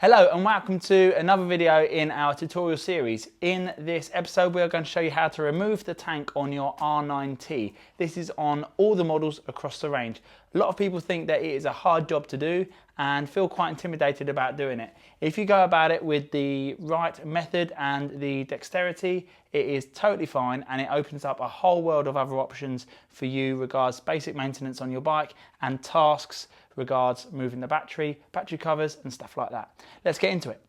Hello and welcome to another video in our tutorial series. In this episode we are going to show you how to remove the tank on your R9T. This is on all the models across the range. A lot of people think that it is a hard job to do and feel quite intimidated about doing it. If you go about it with the right method and the dexterity, it is totally fine and it opens up a whole world of other options for you regards basic maintenance on your bike and tasks regards moving the battery covers and stuff like that. Let's get into it.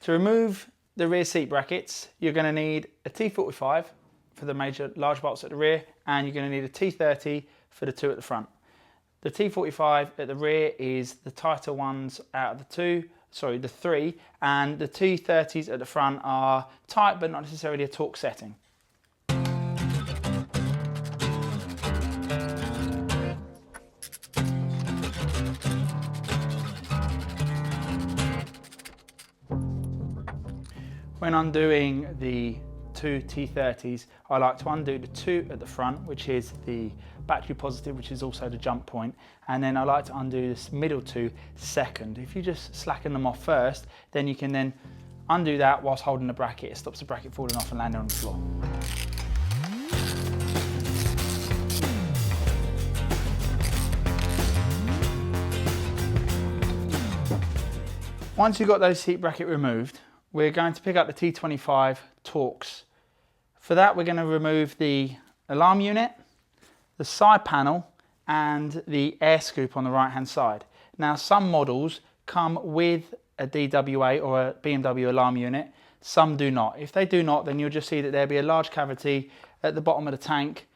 To remove the rear seat brackets, you're going to need a T45 for the major large bolts at the rear, and you're going to need a T30 for the two at the front. The T45 at the rear is the tighter ones out of the three, and the T30s at the front are tight but not necessarily a torque setting. When undoing the two T30s, I like to undo the two at the front, which is the battery positive, which is also the jump point, and then I like to undo this middle two second. If you just slacken them off first, then you can then undo that whilst holding the bracket. It stops the bracket falling off and landing on the floor. Once you've got those seat bracket removed, we're going to pick up the T25 Torx. For that, we're going to remove the alarm unit, the side panel, and the air scoop on the right hand side. Now, some models come with a DWA or a BMW alarm unit, some do not. If they do not, then you'll just see that there'll be a large cavity at the bottom of the tank,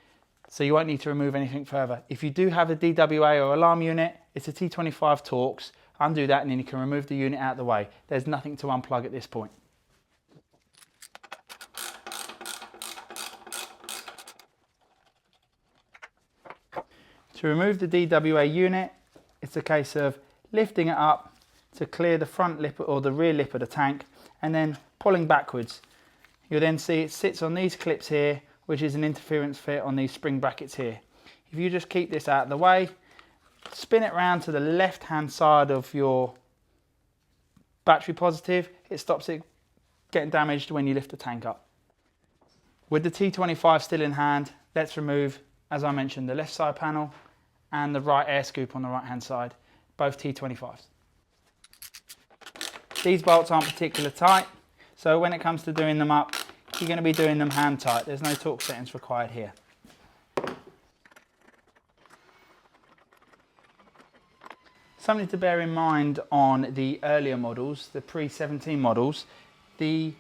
so you won't need to remove anything further. If you do have a DWA or alarm unit, it's a T25 Torx. Undo that and then you can remove the unit out of the way. There's nothing to unplug at this point. To remove the DWA unit, it's a case of lifting it up to clear the front lip or the rear lip of the tank and then pulling backwards. You'll then see it sits on these clips here, which is an interference fit on these spring brackets here. If you just keep this out of the way, spin it round to the left hand side of your battery positive, it stops it getting damaged when you lift the tank up. With the T25 still in hand, let's remove, as I mentioned, the left side panel and the right air scoop on the right hand side, both T25s. These bolts aren't particularly tight, so when it comes to doing them up, you're going to be doing them hand tight. There's no torque settings required here. Something to bear in mind on the earlier models, the pre-17 models, the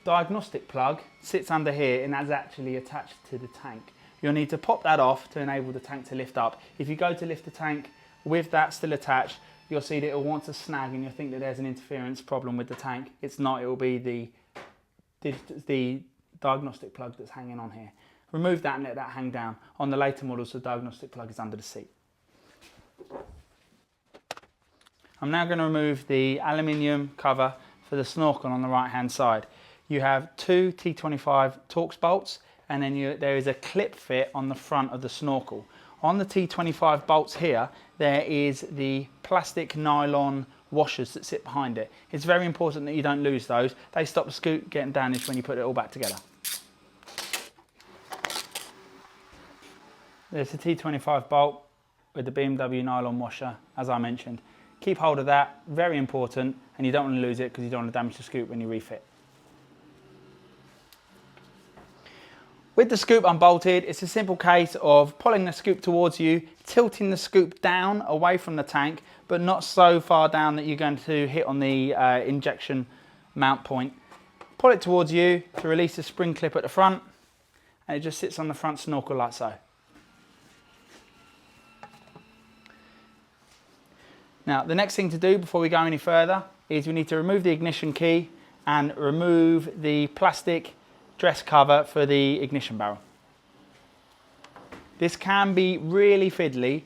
diagnostic plug sits under here and is actually attached to the tank. You'll need to pop that off to enable the tank to lift up. If you go to lift the tank with that still attached, you'll see that it will want to snag and you'll think that there's an interference problem with the tank. It's not, it will be the diagnostic plug that's hanging on here. Remove that and let that hang down. On the later models, the diagnostic plug is under the seat. I'm now going to remove the aluminium cover for the Snorkel on the right hand side. You have two T25 Torx bolts and then there is a clip fit on the front of the Snorkel. On the T25 bolts here, there is the plastic nylon washers that sit behind it. It's very important that you don't lose those. They stop the scoop getting damaged when you put it all back together. There's the T25 bolt with the BMW nylon washer, as I mentioned. Keep hold of that, very important, and you don't want to lose it because you don't want to damage the scoop when you refit. With the scoop unbolted, it's a simple case of pulling the scoop towards you, tilting the scoop down away from the tank, but not so far down that you're going to hit on the injection mount point. Pull it towards you to release the spring clip at the front, and it just sits on the front Snorkel like so. Now, the next thing to do before we go any further is we need to remove the ignition key and remove the plastic dress cover for the ignition barrel. This can be really fiddly.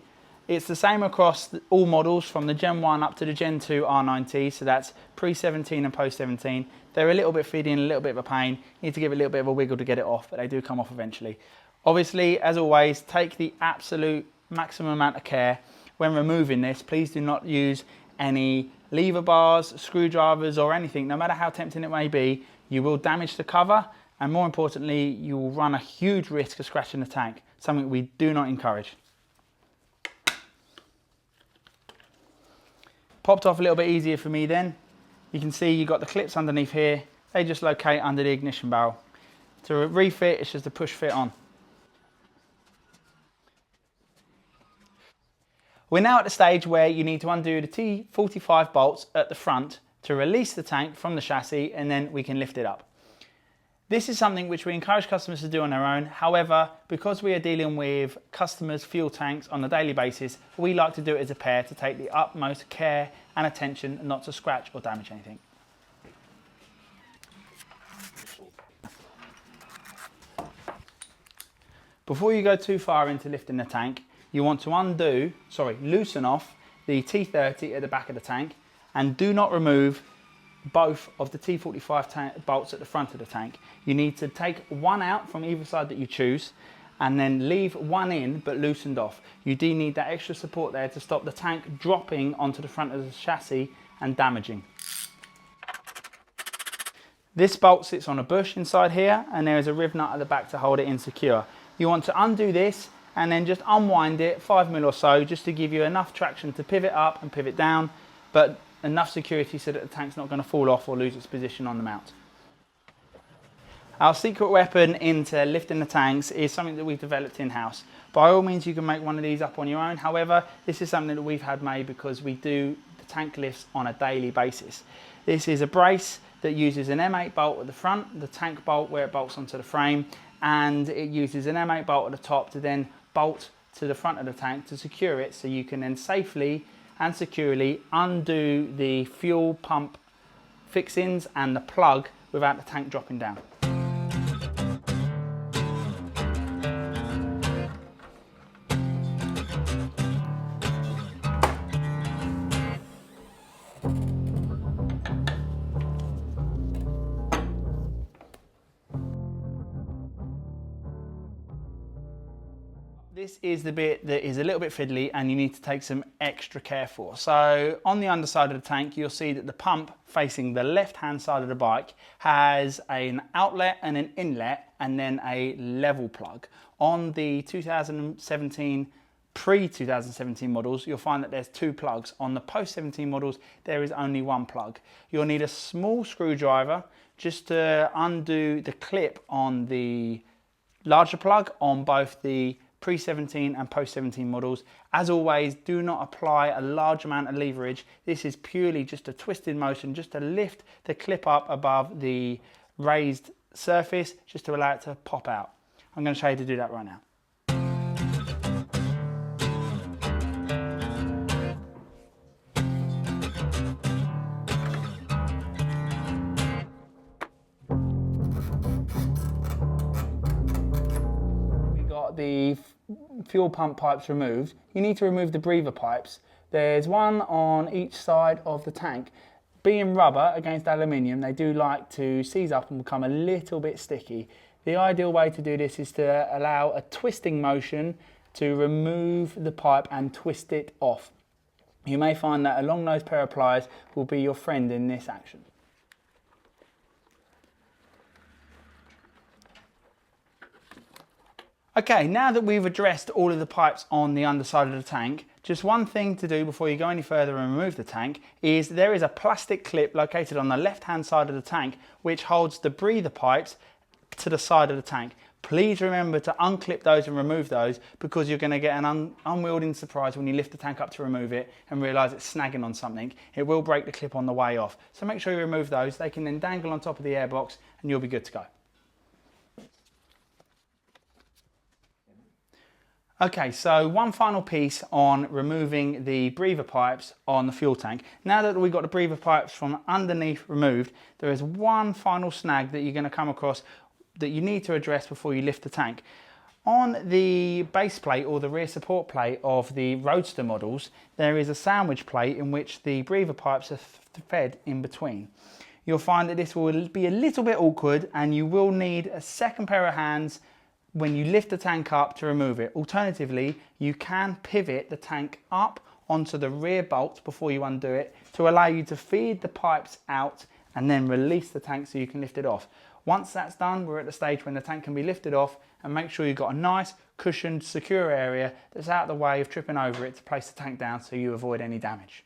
It's the same across all models from the Gen 1 up to the Gen 2 R9T, so that's pre-17 and post-17. They're a little bit fiddly and a little bit of a pain. You need to give it a little bit of a wiggle to get it off, but they do come off eventually. Obviously, as always, take the absolute maximum amount of care. When removing this, please do not use any lever bars, screwdrivers or anything, no matter how tempting it may be, you will damage the cover, and more importantly, you will run a huge risk of scratching the tank, something we do not encourage. Popped off a little bit easier for me then. You can see you've got the clips underneath here. They just locate under the ignition barrel. To refit, it's just a push fit on. We're now at the stage where you need to undo the T45 bolts at the front to release the tank from the chassis, and then we can lift it up. This is something which we encourage customers to do on their own. However, because we are dealing with customers' fuel tanks on a daily basis, we like to do it as a pair to take the utmost care and attention not to scratch or damage anything. Before you go too far into lifting the tank, you want to loosen off the T30 at the back of the tank, and do not remove both of the T45 bolts at the front of the tank. You need to take one out from either side that you choose and then leave one in but loosened off. You do need that extra support there to stop the tank dropping onto the front of the chassis and damaging. This bolt sits on a bush inside here, and there is a riv nut at the back to hold it in secure. You want to undo this and then just unwind it 5mm or so, just to give you enough traction to pivot up and pivot down, but enough security so that the tank's not going to fall off or lose its position on the mount. Our secret weapon into lifting the tanks is something that we've developed in-house. By all means, you can make one of these up on your own. However, this is something that we've had made because we do the tank lifts on a daily basis. This is a brace that uses an M8 bolt at the front, the tank bolt where it bolts onto the frame, and it uses an M8 bolt at the top to then bolt to the front of the tank to secure it, so you can then safely and securely undo the fuel pump fixings and the plug without the tank dropping down. This is the bit that is a little bit fiddly and you need to take some extra care for. So on the underside of the tank, you'll see that the pump facing the left-hand side of the bike has an outlet and an inlet and then a level plug. On the 2017, pre-2017 models, you'll find that there's two plugs. On the post-17 models, there is only one plug. You'll need a small screwdriver just to undo the clip on the larger plug on both the pre-17 and post-17 models. As always, do not apply a large amount of leverage. This is purely just a twisted motion, just to lift the clip up above the raised surface, just to allow it to pop out. I'm going to show you to do that right now. The fuel pump pipes removed, you need to remove the breather pipes. There's one on each side of the tank. Being rubber against aluminium, they do like to seize up and become a little bit sticky. The ideal way to do this is to allow a twisting motion to remove the pipe and twist it off. You may find that a long nose pair of pliers will be your friend in this action. Okay, now that we've addressed all of the pipes on the underside of the tank, just one thing to do before you go any further and remove the tank is there is a plastic clip located on the left-hand side of the tank which holds the breather pipes to the side of the tank. Please remember to unclip those and remove those, because you're going to get an unwielding surprise when you lift the tank up to remove it and realise it's snagging on something. It will break the clip on the way off. So make sure you remove those. They can then dangle on top of the airbox and you'll be good to go. Okay, so one final piece on removing the breather pipes on the fuel tank. Now that we've got the breather pipes from underneath removed, there is one final snag that you're going to come across that you need to address before you lift the tank. On the base plate or the rear support plate of the Roadster models, there is a sandwich plate in which the breather pipes are fed in between. You'll find that this will be a little bit awkward and you will need a second pair of hands when you lift the tank up to remove it. Alternatively, you can pivot the tank up onto the rear bolt before you undo it to allow you to feed the pipes out and then release the tank so you can lift it off. Once that's done, we're at the stage when the tank can be lifted off, and make sure you've got a nice cushioned, secure area that's out of the way of tripping over it to place the tank down so you avoid any damage.